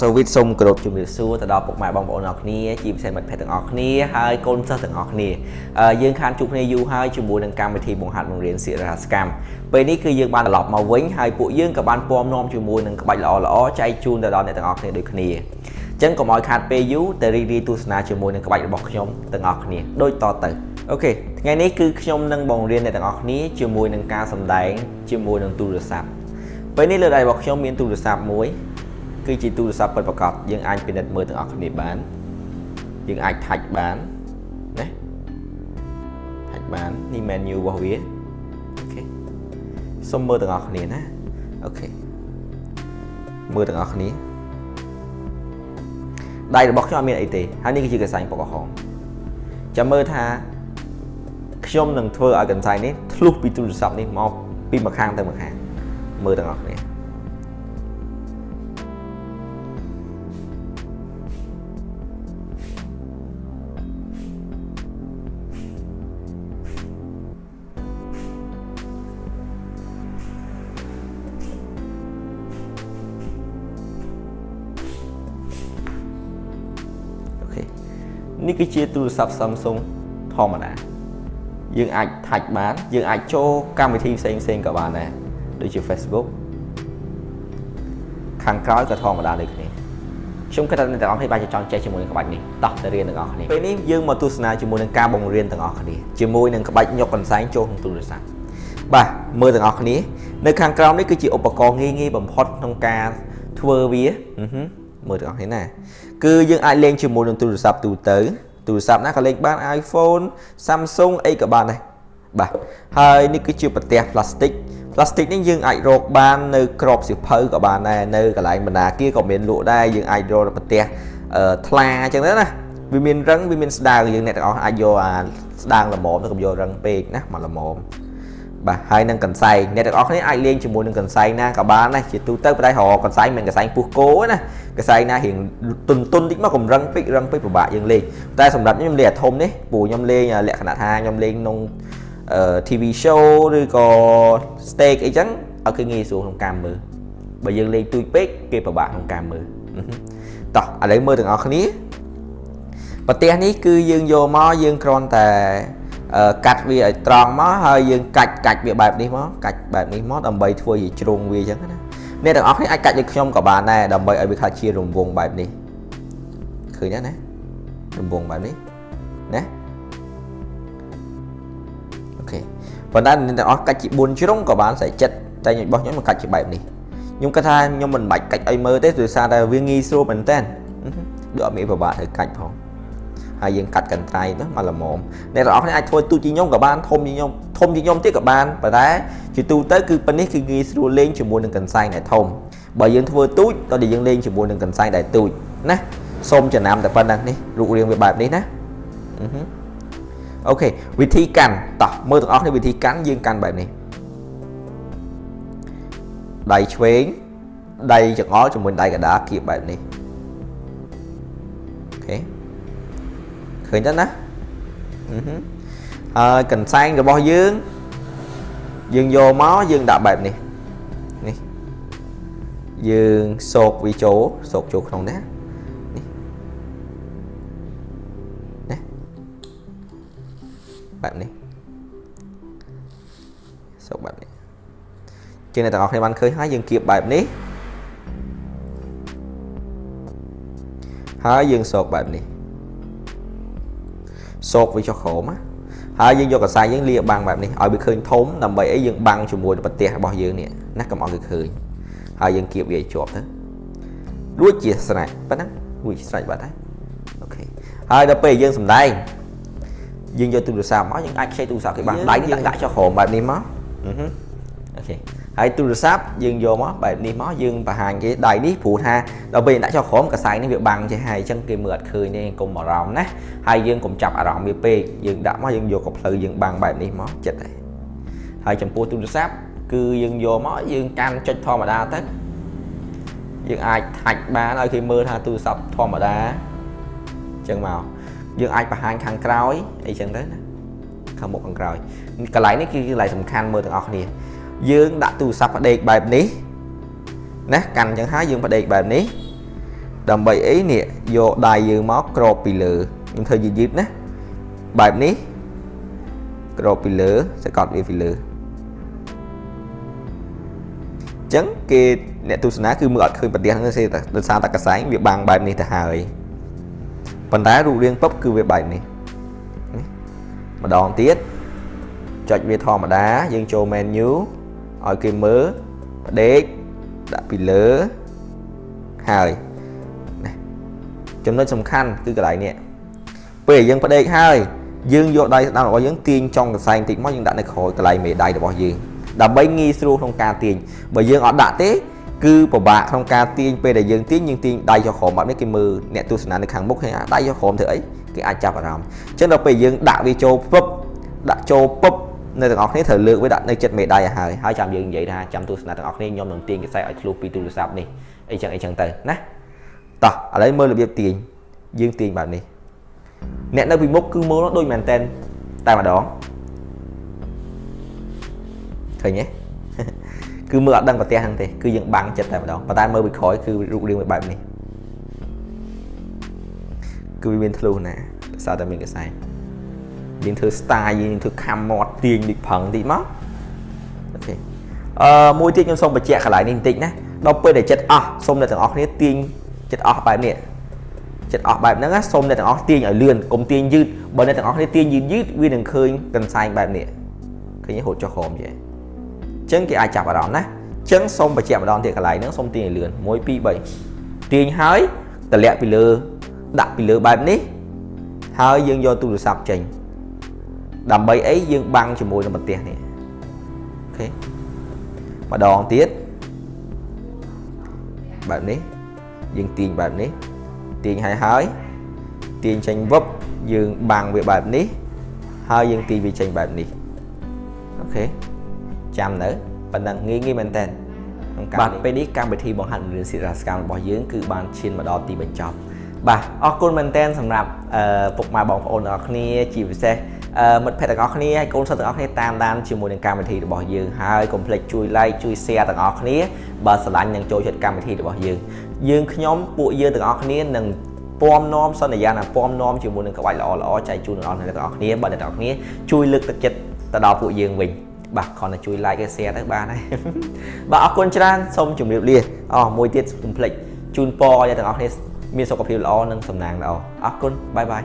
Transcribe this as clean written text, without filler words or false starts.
សូវីតសូមគោរពជំរាបសួរទៅដល់ពុកម៉ែបងប្អូនទាំងអស់គ្នាជាពិសេសមិត្តភ័ក្តិទាំងអស់គ្នាហើយកូនសិស្សទាំងអស់គ្នាយើងខានជួបគ្នាយូរហើយជាមួយនឹងកម្មវិធីបង្ហាត់បង្រៀនសិរាសកម្មពេលនេះគឺយើងបានត្រឡប់មកវិញហើយពួកយើងក៏បានពំនាំជាមួយនឹងក្បាច់ល្អៗចែកជូនទៅដល់អ្នកទាំងអស់គ្នាដូចគ្នាអញ្ចឹងកុំឲ្យខាតពេលយូរទៅរីករាយទស្សនាជាមួយនឹងក្បាច់របស់ខ្ញុំទាំងអស់គ្នាដូចតទៅអូខេថ្ងៃនេះគឺខ្ញុំនឹងបង្រៀនអ្នកទាំងអស់គ្នាជាមួយនឹងការសម្ដែងជាមួយនឹងទូរស័ព្ទពេលនេះលើដៃរបស់ខ្ញុំមានទូរស័ព្ទមួយគឺជាទូរស័ព្ទពិតប្រាកដយើងអាចពិនិត្យមើលទាំងអស់គ្នាបានយើងអាចថាច់បានណាថាច់បាននេះ menu របស់វាអូខេសូមមើលទាំងអស់គ្នាណាអូខេមើលទាំងអស់គ្នាដៃរបស់ខ្ញុំអត់មានអីទេហើយនេះគឺជាកន្សែងពណ៌ក្រហមចាំមើលថាខ្ញុំនឹងធ្វើឲ្យកន្សែងនេះធ្លុះពីទូរស័ព្ទនេះមកពីម្ខាងទៅម្ខាងមើលទាំងអស់គ្នានេះគឺជាទូរស័ព្ទ Samsung ធម្មតាយើងអាចថាច់បានយើងអាចចូលកម្មវិធីផ្សេងៗក៏បានដែរដូចជា Facebook ខាងក្រោយក៏ធម្មតាដូចគ្នាខ្ញុំគិតថាអ្នកទាំងអស់គ្នាបានចង់ចេះជាមួយនឹងក្បាច់នេះតោះទៅរៀនទាំងអស់គ្នាពេលនេះយើងមកទស្សនាជាមួយនឹងការបង្រៀនទាំងអស់គ្នាជាមួយនឹងក្បាច់ញុកកន្សែងចូលក្នុងទូរស័ព្ទបាទមើលទាំងអស់គ្នានៅខាងក្រោមនេះគឺជាឧបករណ៍ងាយៗបំផុតក្នុងការធ្វើវាមើលទាំងអស់គ្នាណាគឺយើងអាចលេងជាមួយនឹងទូរស័ព្ទទូទៅទូរស័ព្ទណាក៏លេងបាន iPhone Samsung អីក៏បានដែរបាទហើយនេះគឺជាប្រទេសផ្លាស្ទិកនេះយើងអាចរកបាននៅក្របសៀវភៅក៏បានដែរនៅកន្លែងបណ្ណាគារក៏មានលក់ដែរយើងអាចរកប្រទេសថ្លាអញ្ចឹងណាវាមានរឹងវាមានស្ដើងយើងអ្នកទាំងអស់អាចយកអាស្ដើងល្មមទៅកុំយករឹងពេកណាមកល្មមបាទហើយនឹងកន្សែងអ្នកទាំងអស់គ្នាអាចលេងជាមួយនឹងកន្សែងណាក៏បានដែរជាទូទៅប៉ុន្តែរកកន្សែងមិនកន្សែងពុះគោណាកន្សែងណារៀងទុនតិចមកកុំរឹងពេកពិបាកយើងលេងតែសម្រាប់ខ្ញុំលេងអាធំនេះព្រោះខ្ញុំលេងលក្ខណៈថាខ្ញុំលេងក្នុង TV show ឬក៏ stage អីចឹងឲ្យគេងាយស្រួលក្នុងការមើលបើយើងលេងទូចពេកគេពិបាកក្នុងការមើលតោះឥឡូវមើលទាំងអស់គ្នាប្រទេសនេះគឺយើងយកមកយើងគ្រាន់តែកាត់វាឲ្យត្រង់មកហើយយើងកាច់វាបែបនេះមកកាច់បែបនេះមកដើម្បីធ្វើជាជ្រុងវាអញ្ចឹងណាអ្នកទាំងអស់គ្នាអាចកាច់ដូចខ្ញុំក៏បានដែរដើម្បីឲ្យវាខ្លះជារង្វង់បែបនេះឃើញណារង្វង់បែបនេះណាអូខេប៉ុន្តែអ្នកទាំងអស់កាច់ជា4ជ្រុងក៏បានស្រេចចិត្តតែរបស់ខ្ញុំមកកាច់ជាបែបនេះខ្ញុំគិតថាខ្ញុំមិនបាច់កាច់ឲ្យមើលទេដោយសារតែវាងាយស្រួលមែនតើដូចអត់មានពិបាកត្រូវកាច់ផងហើយយើងកាត់កន្ត្រៃទៅមកល្មមអ្នកទាំងអស់គ្នាអាចធ្វើទូចជាខ្ញុំក៏បានធំជាខ្ញុំទៀតក៏បានប៉ុន្តែជាទូទៅគឺប៉ុណ្នេះគឺងាយស្រួលលេងជាមួយនឹងកន្សែងដែលធំបើយើងធ្វើទូចតោះតែយើងលេងជាមួយនឹងកន្សែងដែលទូចណាសូមចំណាំតែប៉ុណ្ណឹងនេះរូបរាងវាបែបនេះណាអូខេវិធីកាន់តោះមើលទាំងអស់គ្នាវិធីកាន់យើងកាន់បែបនេះដៃឆ្វេងដៃចង្អុលជាមួយដៃកណ្ដាលគៀបបែបនេះអូខេឃើញទេណាហើយកន្សែងរបស់យើងយកមកយើងដាក់បែបនេះយើងសោកវាចូលក្នុងនេះបែបនេះសោកបែបនេះជាងអ្នកទាំងអស់គ្នាបានឃើញហើយយើងគៀបបែបនេះហើយយើងសោកបែបនេះសោកវាចុះក្រោមហើយយើងយកកន្សែងយើងលាបាំងបែបនេះឲ្យវាឃើញធំដើម្បីអីយើងបាំងជាមួយប្រទេសរបស់យើងនេះណាកុំឲ្យគេឃើញហើយយើងគៀបវាឲ្យជាប់ទៅរួចជាស្រេចប៉ុណ្ណឹងរួចស្រេចបាត់ហើយអូខេហើយដល់ពេលយើងសម្ដែងយើងយកទូរស័ព្ទមកយើងអាចខ្ចីទូរស័ព្ទគេបានដៃនេះដាក់ចុះក្រោមបែបនេះមកអូខេហើយទូរស័ព្ទយើងយកមកបែបនេះមកយើងបង្ហាញគេដៃនេះព្រោះថាដល់ពេលដាក់ចុះក្រោមកន្សែងនេះវាបាំងចេះហើយអញ្ចឹងគេមើលអត់ឃើញទេកុំអារម្មណ៍ណាហើយយើងកុំចាប់អារម្មណ៍វាពេកយើងដាក់មកយើងយកកភ្លៅយើងបាំងបែបនេះមកចិត្តហើយចំពោះទូរស័ព្ទគឺយើងយកមកយើងកាន់ចុចធម្មតាទៅយើងអាចថាច់បានឲ្យគេមើលថាទូរស័ព្ទធម្មតាអញ្ចឹងមកយើងអាចបង្ហាញខាងក្រោយអីចឹងទៅណាខាងមុខខាងក្រោយកន្លែងនេះគឺកន្លែងសំខាន់មើលទាំងអស់គ្នាយើងដាក់ទូរស័ព្ទផ្ដេកបែបនេះណាកាន់អញ្ចឹងហើយយើងផ្ដេកបែបនេះ đầm bậy ấy nè vô đai dương máu crop bị lửa nhưng thời gì dịp nè bài ní crop bị lửa sẽ còn bị lửa chẳng cái nè tu sná cứ mượn khơi bật đèn nó sẽ từ xa ta cả sáng việc bằng bài này thật hời phần đá rụ riêng pop cứ việc bài này mà đòn tiết cho việc thò mà đá dương cho menu ở cái mớ đế đã bị lỡ hời trong nơi sầm khăn cứ cái lại nè bây giờ dân phải đây hai dương vô đây đang có những tiền trong cái xanh thì mất những đã được khỏi cái lại mẹ đây được bao nhiêu đã bấy nghi sưu không ca tiền bởi dương ở đã thế cứ của bạn không ca tiền về để dương tiền nhưng tiền đây cho khổ mà mấy cái mưa nè tôi sẽ được hàng mốc hay đây cho khổ thế ấy cái ai chạp vào làm chứ đâu bây dương đã vì châu pop đã châu pop nơi thằng thế thời lượng với đặt nơi chất mẹ đây à 200 dương vậy ra 100 tôi sẽ thằng này nhóm đồng tiền cái sai ở Lupi tu sạp này ấy chẳng tới nè tỏ ở đây mơ là việc tiền dương tiền bạn đi nè nó bị mốc cứ mô nó đôi màn tên tay mà đó thôi nhé cứ mưa đang có te hàng thì cứ dựng bằng chật tay mà đó và tay mơ bị khói cứ rụng riêng với bạn này cứ bên thlu nè sao tại mình cái sai những thứ style những thứ cam mọt tiền bị phẳng thì mất ok môi tiết trong sông và chẹt lại nên tịnh nè đâu để chất sông là thằng óc này tiền chất óc bài nè chất óc bài nó sông là thằng óc tiền ở lươn cùng tiền dư bởi nên thằng óc này tiền dư vì đừng khơi cần sai bài nè cái như hột cho khom vậy chân cái ai chạm vào đó nè chân sông và chẹt vào đó thì cả lại nó sông tiền lươn mỗi pi 7 tiền hái tờ lẹ bị lừa đặt bị lừa bài ní hơi dương do tu được sạp trình đầm bấy ấy dương băng cho mùi là một tiền này ok mà đòn tiết bạn đấy dương tiền bạn đấy tiền hay hái tiền tranh vấp dương bằng về bạn đấy hơi dương tiền vì tranh bạn đi ok chăm nữa bạn đang nghi mình tên bạn bên đi cam bị thi bọn hành rừng xịt ra scam bỏ dưỡng cứ bàn trên mà đó thì bên trong bà con mình tên sầm rạp phục mà bọn ôn ở kia chỉ về xe một phe tầng óc này con số tầng óc này tam đan chiều mùa cam thì được bỏ dương hai complete chui like chui xe tầng óc này bà sờ lạnh nhận trôi chuyện cam thì được bỏ dương nhóm bụi dương tầng óc này nâng pom nom sau này ra là pom nom chiều mùa các bạn lò chạy chui tầng óc này tầng óc này bà tầng óc này chui lực thực chất ta đo bụi dương mình bà còn là chui like cái xe thứ ba này bà con trang xong chụp điệp liền môi tiết complete chun po ra tầng óc này miền sọc phiêu lò nâng sầm nàng đâu con bye bye